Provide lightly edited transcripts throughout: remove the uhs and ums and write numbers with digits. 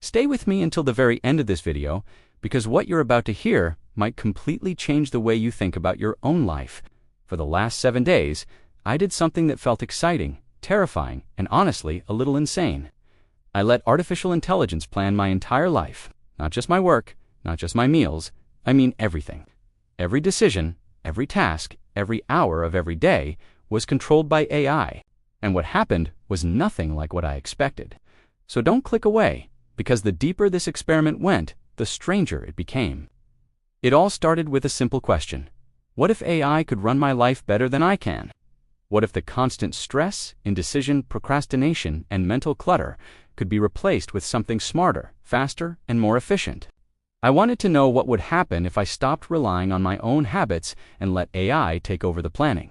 Stay with me until the very end of this video, because what you're about to hear might completely change the way you think about your own life. For the last 7 days, I did something that felt exciting, terrifying, and honestly, a little insane. I let artificial intelligence plan my entire life. Not just my work, not just my meals, I mean everything. Every decision, every task, every hour of every day was controlled by AI. And what happened was nothing like what I expected. So don't click away, because the deeper this experiment went, the stranger it became. It all started with a simple question. What if AI could run my life better than I can? What if the constant stress, indecision, procrastination, and mental clutter could be replaced with something smarter, faster, and more efficient? I wanted to know what would happen if I stopped relying on my own habits and let AI take over the planning.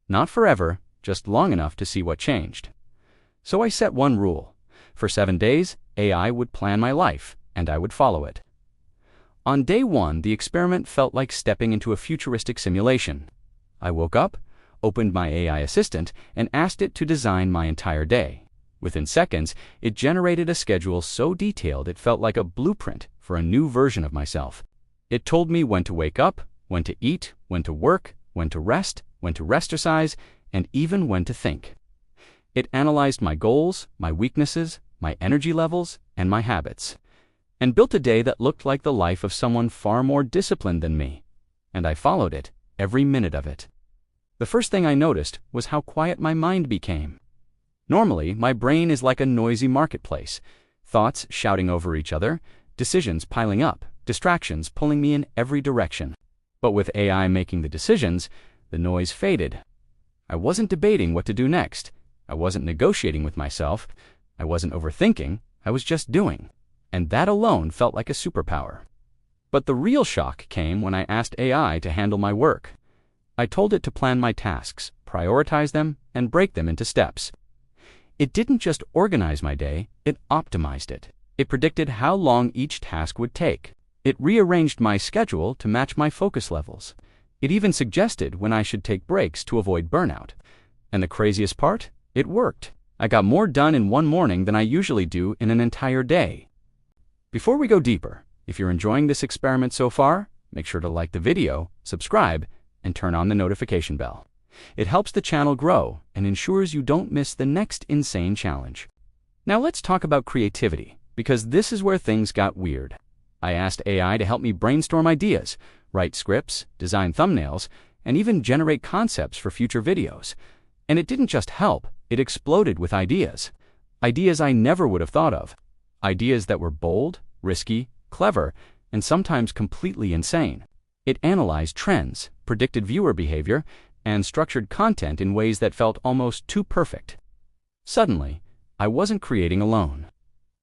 Not forever, just long enough to see what changed. So I set one rule. For 7 days, AI would plan my life, and I would follow it. On day 1, the experiment felt like stepping into a futuristic simulation. I woke up, opened my AI assistant, and asked it to design my entire day. Within seconds, it generated a schedule so detailed it felt like a blueprint for a new version of myself. It told me when to wake up, when to eat, when to work, when to rest, when to exercise, and even when to think. It analyzed my goals, my weaknesses, my energy levels, and my habits, and built a day that looked like the life of someone far more disciplined than me. And I followed it, every minute of it. The first thing I noticed was how quiet my mind became. Normally, my brain is like a noisy marketplace, thoughts shouting over each other, decisions piling up, distractions pulling me in every direction. But with AI making the decisions, the noise faded. I wasn't debating what to do next. I wasn't negotiating with myself. I wasn't overthinking. I was just doing. And that alone felt like a superpower. But the real shock came when I asked AI to handle my work. I told it to plan my tasks, prioritize them, and break them into steps. It didn't just organize my day, it optimized it. It predicted how long each task would take. It rearranged my schedule to match my focus levels. It even suggested when I should take breaks to avoid burnout. And the craziest part? It worked. I got more done in one morning than I usually do in an entire day. Before we go deeper, if you're enjoying this experiment so far, make sure to like the video, subscribe, and turn on the notification bell. It helps the channel grow and ensures you don't miss the next insane challenge. Now let's talk about creativity, because this is where things got weird. I asked AI to help me brainstorm ideas, write scripts, design thumbnails, and even generate concepts for future videos. And it didn't just help, it exploded with ideas. Ideas I never would have thought of. Ideas that were bold, risky, clever, and sometimes completely insane. It analyzed trends, predicted viewer behavior, and structured content in ways that felt almost too perfect. Suddenly, I wasn't creating alone.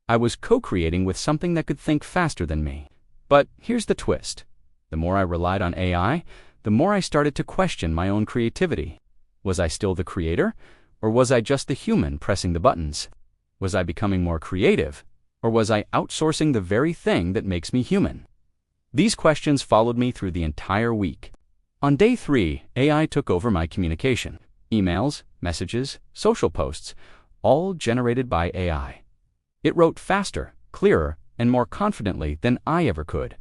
I was co-creating with something that could think faster than me. But here's the twist. The more I relied on AI, the more I started to question my own creativity. Was I still the creator, or was I just the human pressing the buttons? Was I becoming more creative, or was I outsourcing the very thing that makes me human? These questions followed me through the entire week. On day 3, AI took over my communication. Emails, messages, social posts, all generated by AI. It wrote faster, clearer, and more confidently than I ever could.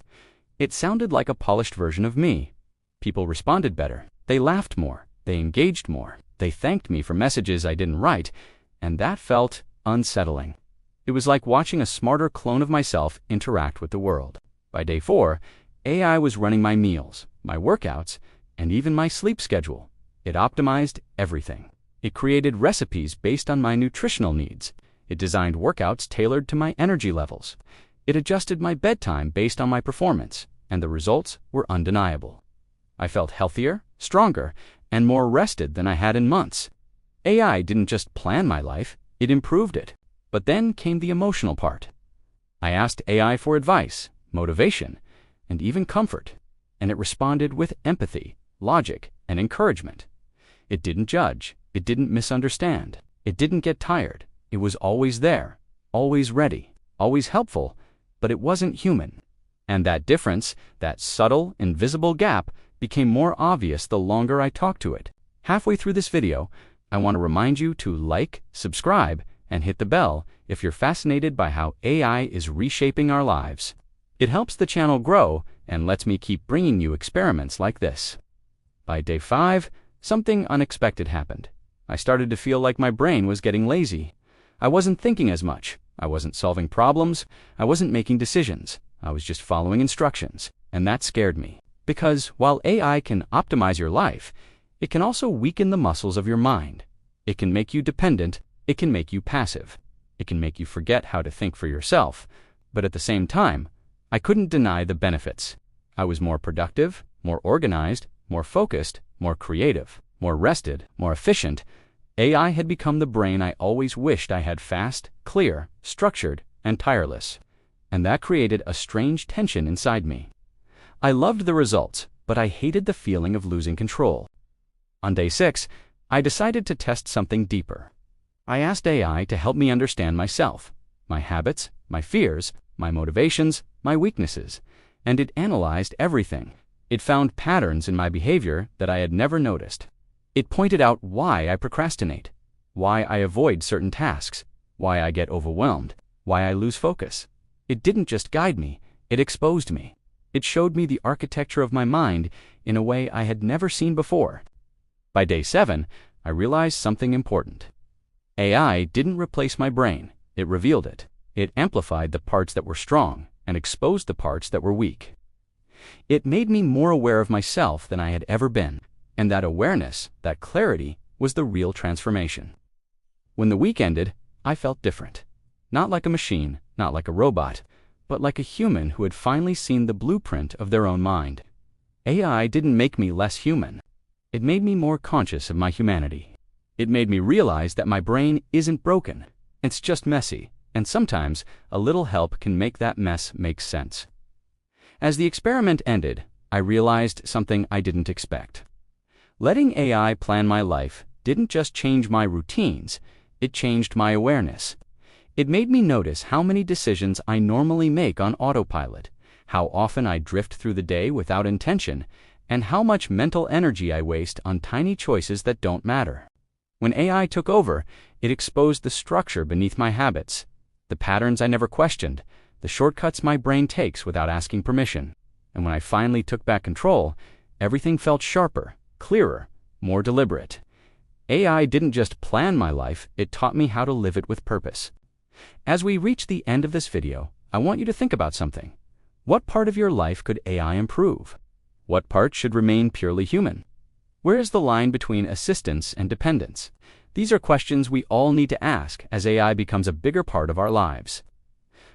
It sounded like a polished version of me. People responded better. They laughed more. They engaged more. They thanked me for messages I didn't write, and that felt unsettling. It was like watching a smarter clone of myself interact with the world. By day 4, AI was running my meals, my workouts, and even my sleep schedule. It optimized everything. It created recipes based on my nutritional needs. It designed workouts tailored to my energy levels. It adjusted my bedtime based on my performance, and the results were undeniable. I felt healthier, stronger, and more rested than I had in months. AI didn't just plan my life, it improved it. But then came the emotional part. I asked AI for advice, motivation, and even comfort, and it responded with empathy, logic, and encouragement. It didn't judge, it didn't misunderstand, it didn't get tired. It was always there, always ready, always helpful, but it wasn't human. And that difference, that subtle, invisible gap, became more obvious the longer I talked to it. Halfway through this video, I want to remind you to like, subscribe, and hit the bell if you're fascinated by how AI is reshaping our lives. It helps the channel grow and lets me keep bringing you experiments like this. By day 5, something unexpected happened. I started to feel like my brain was getting lazy. I wasn't thinking as much. I wasn't solving problems. I wasn't making decisions. I was just following instructions. And that scared me. Because while AI can optimize your life, it can also weaken the muscles of your mind. It can make you dependent. It can make you passive. It can make you forget how to think for yourself. But at the same time, I couldn't deny the benefits. I was more productive, more organized, more focused, more creative, more rested, more efficient. AI had become the brain I always wished I had: fast, clear, structured, and tireless. And that created a strange tension inside me. I loved the results, but I hated the feeling of losing control. On day 6, I decided to test something deeper. I asked AI to help me understand myself, my habits, my fears, my motivations, my weaknesses, and it analyzed everything. It found patterns in my behavior that I had never noticed. It pointed out why I procrastinate, why I avoid certain tasks, why I get overwhelmed, why I lose focus. It didn't just guide me, it exposed me. It showed me the architecture of my mind in a way I had never seen before. By day 7, I realized something important. AI didn't replace my brain, it revealed it. It amplified the parts that were strong and exposed the parts that were weak. It made me more aware of myself than I had ever been, and that awareness, that clarity, was the real transformation. When the week ended, I felt different. Not like a machine, not like a robot, but like a human who had finally seen the blueprint of their own mind. AI didn't make me less human. It made me more conscious of my humanity. It made me realize that my brain isn't broken. It's just messy, and sometimes a little help can make that mess make sense. As the experiment ended, I realized something I didn't expect. Letting AI plan my life didn't just change my routines, it changed my awareness. It made me notice how many decisions I normally make on autopilot, how often I drift through the day without intention, and how much mental energy I waste on tiny choices that don't matter. When AI took over, it exposed the structure beneath my habits, the patterns I never questioned, the shortcuts my brain takes without asking permission. And when I finally took back control, everything felt sharper, clearer, more deliberate. AI didn't just plan my life, it taught me how to live it with purpose. As we reach the end of this video, I want you to think about something. What part of your life could AI improve? What part should remain purely human? Where is the line between assistance and dependence? These are questions we all need to ask as AI becomes a bigger part of our lives.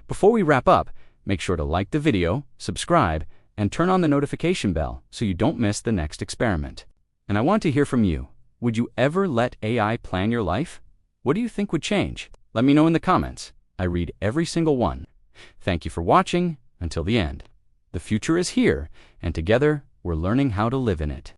Before we wrap up, make sure to like the video, subscribe, and turn on the notification bell so you don't miss the next experiment. And I want to hear from you. Would you ever let AI plan your life? What do you think would change? Let me know in the comments. I read every single one. Thank you for watching until the end. The future is here, and together we're learning how to live in it.